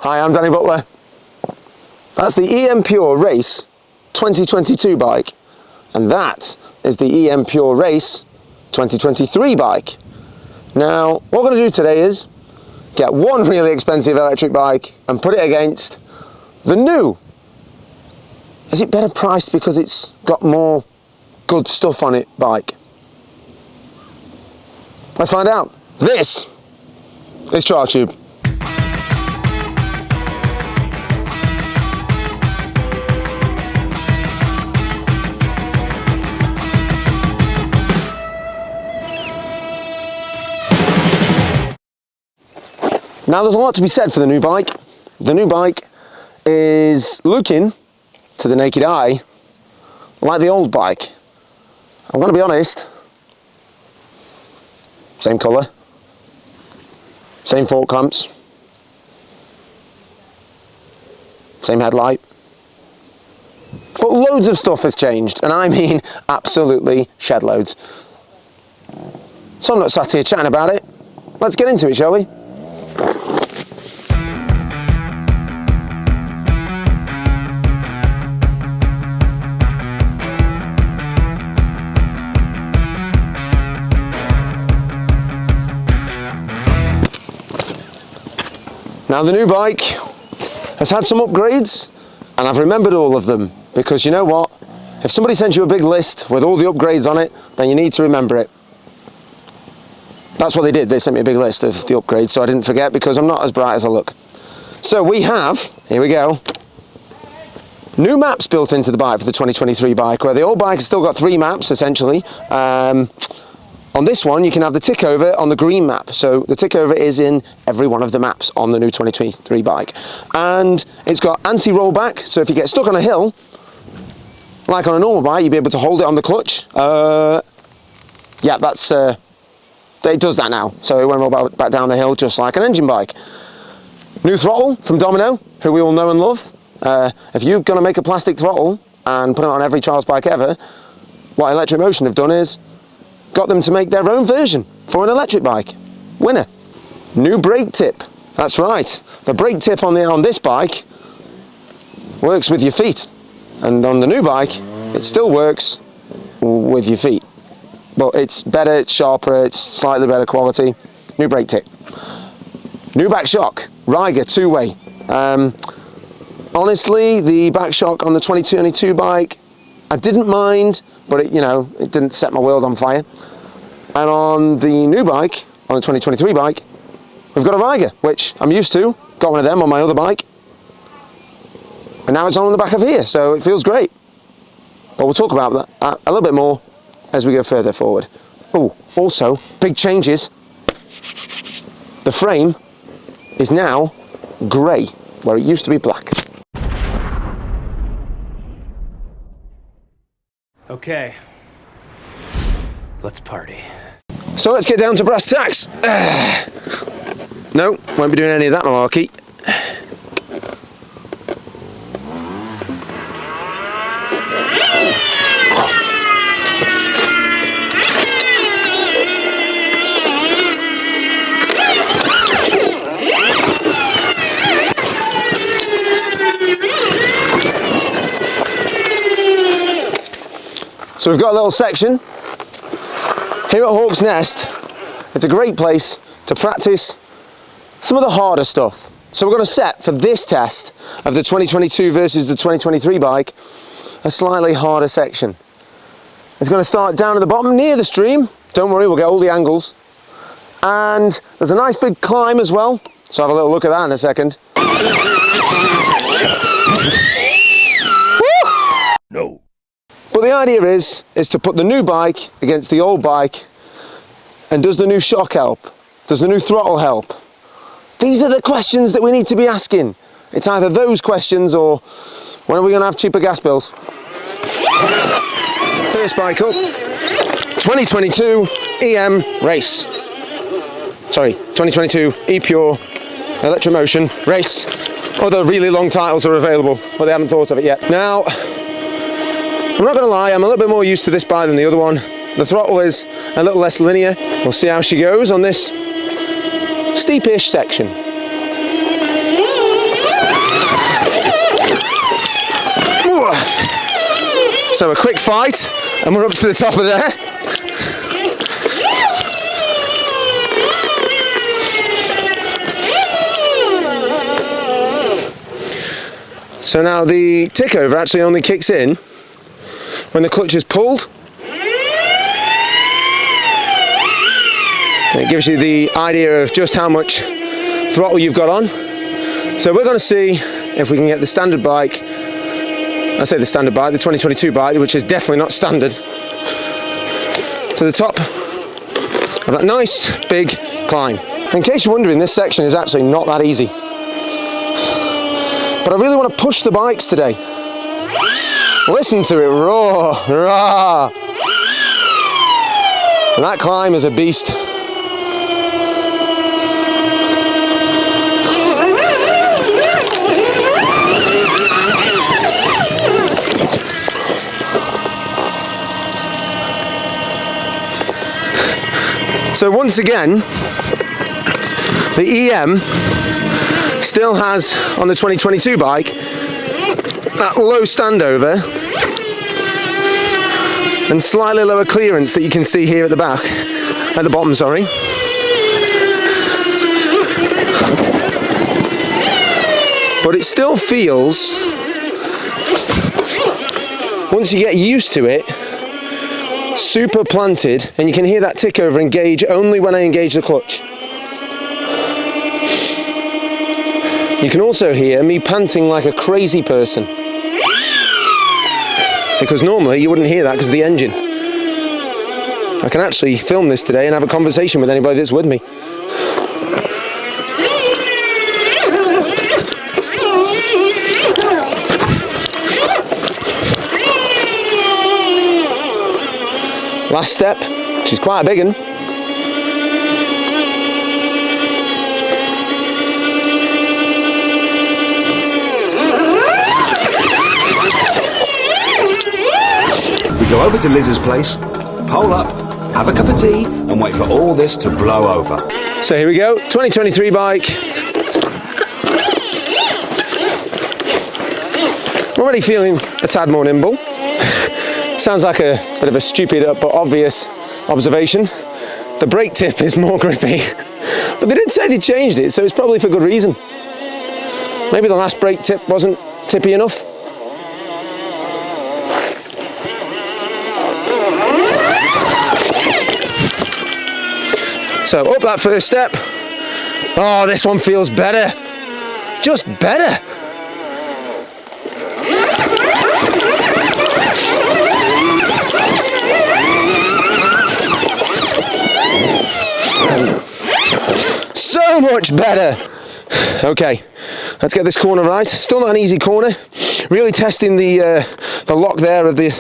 Hi, I'm Danny Butler. That's the EM Pure Race 2022 bike, and that is the EM Pure Race 2023 bike. Now, what we're going to do today is get one really expensive electric bike and put it against the new. Is it better priced because it's got more good stuff on it bike? Let's find out. This is TrialTube. Now there's a lot to be said for the new bike. The new bike is looking, to the naked eye, like the old bike. I'm going to be honest, same colour, same fork clamps, same headlight, but loads of stuff has changed, and I mean absolutely shed loads. So I'm not sat here chatting about it. Let's get into it, shall we? Now the new bike has had some upgrades, and I've remembered all of them, because you know what? If somebody sends you a big list with all the upgrades on it, then you need to remember it. That's what they did. They sent me a big list of the upgrades, so I didn't forget, because I'm not as bright as I look. So we have, here we go, new maps built into the bike for the 2023 bike, where the old bike has still got 3 maps essentially. On this one, you can have the tick over on the green map. So the tick over is in every one of the maps on the new 2023 bike. And it's got anti-rollback, so if you get stuck on a hill, like on a normal bike, you'll be able to hold it on the clutch. Yeah, that's, it does that now. So it won't roll back down the hill just like an engine bike. New throttle from Domino, who we all know and love. If you're gonna make a plastic throttle and put it on every Charles bike ever, what Electric Motion have done is got them to make their own version for an electric bike. Winner. New brake tip. That's right. The brake tip on this bike works with your feet, and on the new bike it still works with your feet, but it's better, it's sharper, it's slightly better quality. New brake tip. New back shock. Riga 2-way. Honestly, the back shock on the 2022 bike I didn't mind, but it didn't set my world on fire. And on the new bike, on the 2023 bike, we've got a Riga, which I'm used to. Got one of them on my other bike. And now it's on the back of here, so it feels great. But we'll talk about that a little bit more as we go further forward. Oh, also, big changes. The frame is now grey, where it used to be black. Okay, let's party. So let's get down to brass tacks. No, won't be doing any of that malarkey. So we've got a little section here at Hawk's Nest. It's a great place to practice some of the harder stuff. So we're going to set for this test of the 2022 versus the 2023 bike a slightly harder section. It's going to start down at the bottom near the stream. Don't worry, we'll get all the angles. And there's a nice big climb as well. So have a little look at that in a second. No. But the idea is to put the new bike against the old bike, and does the new shock help? Does the new throttle help? These are the questions that we need to be asking. It's either those questions or when are we going to have cheaper gas bills? First bike up, 2022 EM Race. Sorry, 2022 E-Pure Electric Motion Race. Other really long titles are available, but they haven't thought of it yet. Now, I'm not going to lie, I'm a little bit more used to this bike than the other one. The throttle is a little less linear. We'll see how she goes on this steepish section. So a quick fight, and we're up to the top of there. So now the tick over actually only kicks in when the clutch is pulled. And it gives you the idea of just how much throttle you've got on. So we're going to see if we can get the standard bike, I say the standard bike, the 2022 bike, which is definitely not standard, to the top of that nice big climb. In case you're wondering, this section is actually not that easy. But I really want to push the bikes today. Listen to it roar, rah. And that climb is a beast. So once again, the EM still has, on the 2022 bike, that low standover and slightly lower clearance that you can see here at the back, at the bottom, sorry. But it still feels, once you get used to it, super planted, and you can hear that tick over engage only when I engage the clutch. You can also hear me panting like a crazy person, because normally you wouldn't hear that because of the engine. I can actually film this today and have a conversation with anybody that's with me. Last step, which is quite a big one. We go over to Liz's place, pole up, have a cup of tea, and wait for all this to blow over. So here we go, 2023 bike. Already feeling a tad more nimble. Sounds like a bit of a stupid but obvious observation. The brake tip is more grippy, but they did say they changed it, so it's probably for good reason. Maybe the last brake tip wasn't tippy enough. So up that first step. Oh, this one feels better. Just better. So much better. Okay, let's get this corner right. Still not an easy corner. Really testing the lock there of the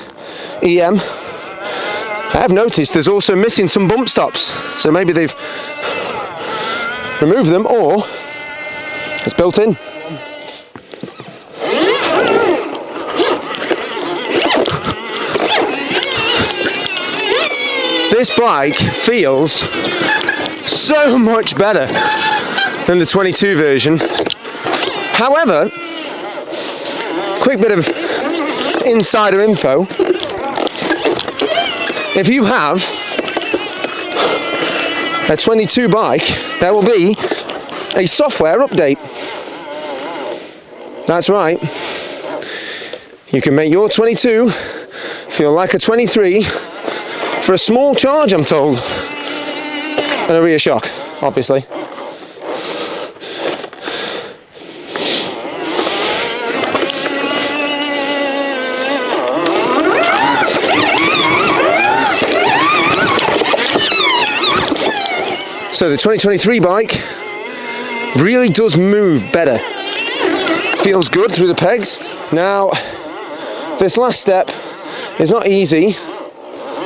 EM. I have noticed there's also missing some bump stops, so maybe they've removed them or it's built in. This bike feels so much better than the 22 version. However, quick bit of insider info. If you have a 22 bike, there will be a software update. That's right. You can make your 22 feel like a 23 for a small charge, I'm told. And a rear shock, obviously. So the 2023 bike really does move better. Feels good through the pegs. Now, this last step is not easy,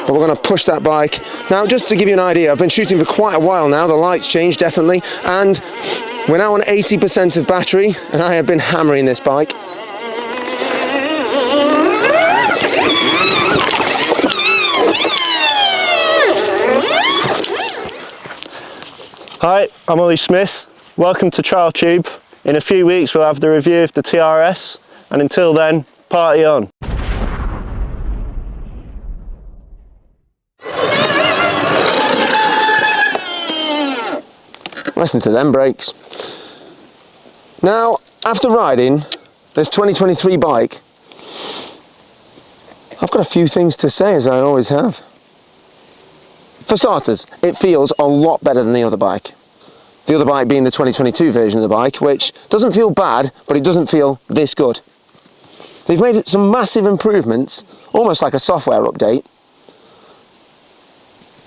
but we're going to push that bike. Now, just to give you an idea, I've been shooting for quite a while now. The lights changed, definitely. And we're now on 80% of battery, and I have been hammering this bike. Hi, I'm Ollie Smith. Welcome to TrialTube. In a few weeks we'll have the review of the TRS, and until then, party on. Listen to them brakes. Now, after riding this 2023 bike, I've got a few things to say, as I always have. For starters, it feels a lot better than the other bike. The other bike being the 2022 version of the bike, which doesn't feel bad, but it doesn't feel this good. They've made some massive improvements, almost like a software update.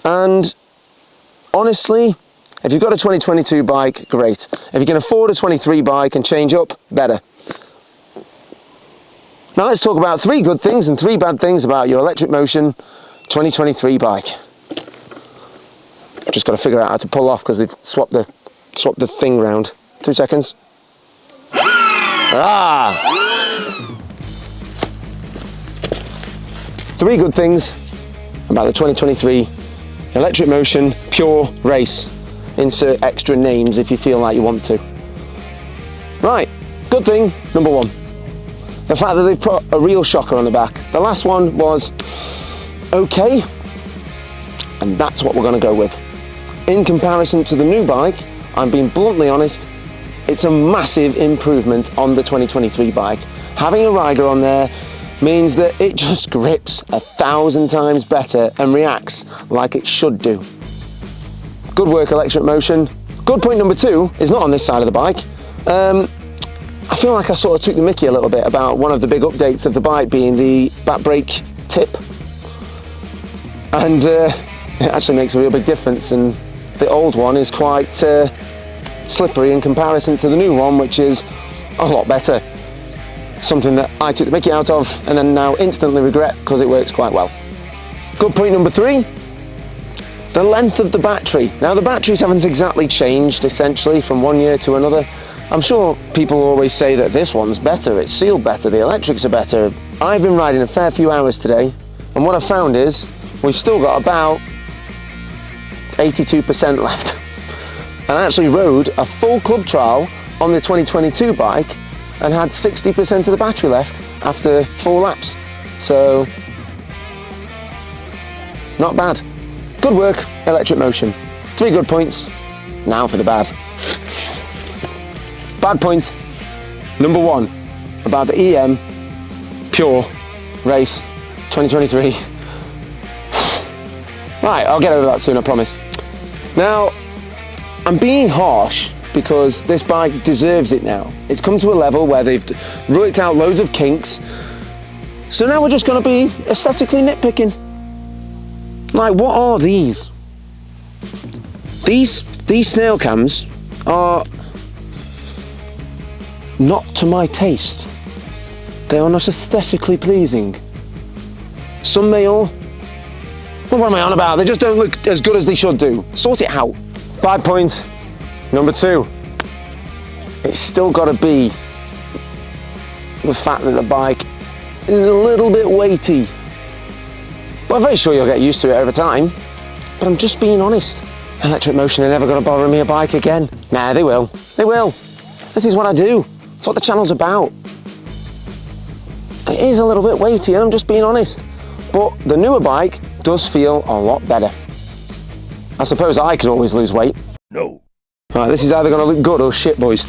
And honestly, if you've got a 2022 bike, great. If you can afford a 23 bike and change up, better. Now let's talk about 3 good things and 3 bad things about your Electric Motion 2023 bike. Just got to figure out how to pull off because they've swapped the thing round. 2 seconds. Ah! 3 good things about the 2023 Electric Motion Pure Race. Insert extra names if you feel like you want to. Right, good thing number 1. The fact that they've put a real shocker on the back. The last one was okay, and that's what we're going to go with. In comparison to the new bike, I'm being bluntly honest, it's a massive improvement on the 2023 bike. Having a Riger on there means that it just grips 1,000 times better and reacts like it should do. Good work, Electric Motion. Good point number 2 is not on this side of the bike. I feel like I sort of took the mickey a little bit about one of the big updates of the bike being the back brake tip. And it actually makes a real big difference, and the old one is quite slippery in comparison to the new one, which is a lot better. Something that I took the mickey out of and then now instantly regret because it works quite well. Good point number 3, the length of the battery. Now the batteries haven't exactly changed essentially from one year to another. I'm sure people always say that this one's better, it's sealed better, the electrics are better. I've been riding a fair few hours today, and what I've found is we've still got about 82% left. And I actually rode a full club trial on the 2022 bike and had 60% of the battery left after 4 laps. So, not bad. Good work, Electric Motion. 3 good points. Now for the bad. Bad point number 1 about the EM Pure Race 2023. Right, I'll get over that soon, I promise. Now, I'm being harsh because this bike deserves it now. It's come to a level where they've worked out loads of kinks. So now we're just going to be aesthetically nitpicking. Like, what are these? These snail cams are not to my taste. They are not aesthetically pleasing. Some may all... Well, what am I on about? They just don't look as good as they should do. Sort it out. Bad point number 2. It's still got to be the fact that the bike is a little bit weighty. But I'm very sure you'll get used to it over time. But I'm just being honest. Electric Motion are never going to borrow me a bike again. Nah, they will. They will. This is what I do. It's what the channel's about. It is a little bit weighty, and I'm just being honest. But the newer bike does feel a lot better. I suppose I could always lose weight. No. Right, this is either going to look good or shit, boys.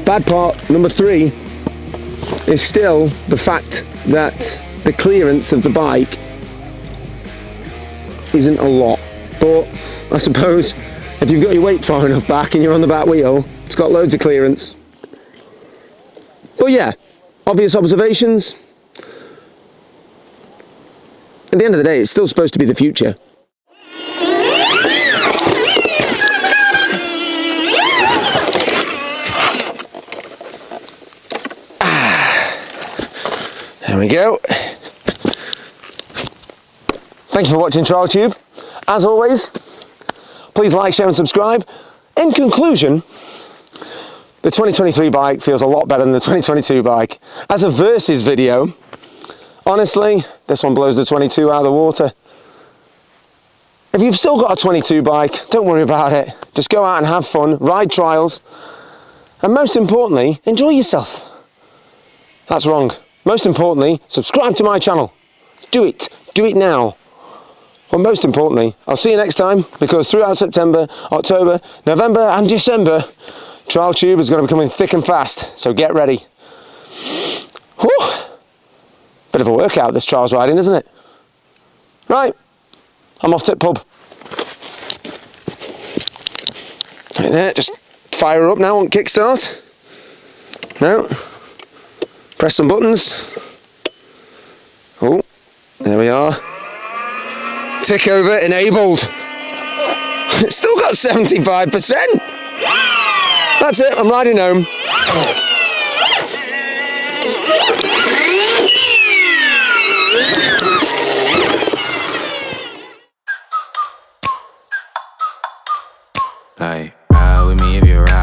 Bad part number 3 is still the fact that the clearance of the bike isn't a lot. But I suppose if you've got your weight far enough back and you're on the back wheel, it's got loads of clearance. But yeah, obvious observations. At the end of the day, it's still supposed to be the future. There we go. Thank you for watching TrialTube. As always, please like, share and subscribe. In conclusion, the 2023 bike feels a lot better than the 2022 bike. As a versus video, honestly, this one blows the 22 out of the water. If you've still got a 22 bike, don't worry about it. Just go out and have fun, ride trials, and most importantly, enjoy yourself. That's wrong. Most importantly, subscribe to my channel. Do it now. Well, most importantly, I'll see you next time, because throughout September, October, November and December, TrialTube is going to be coming thick and fast, so get ready. Whew. Bit of a workout, this trials riding, isn't it? Right, I'm off to the pub. Right there, just fire her up now on kickstart. No. Press some buttons. Oh, there we are. Tick over enabled. It's still got 75%. That's it, I'm riding home. Like, ride with me if you're right.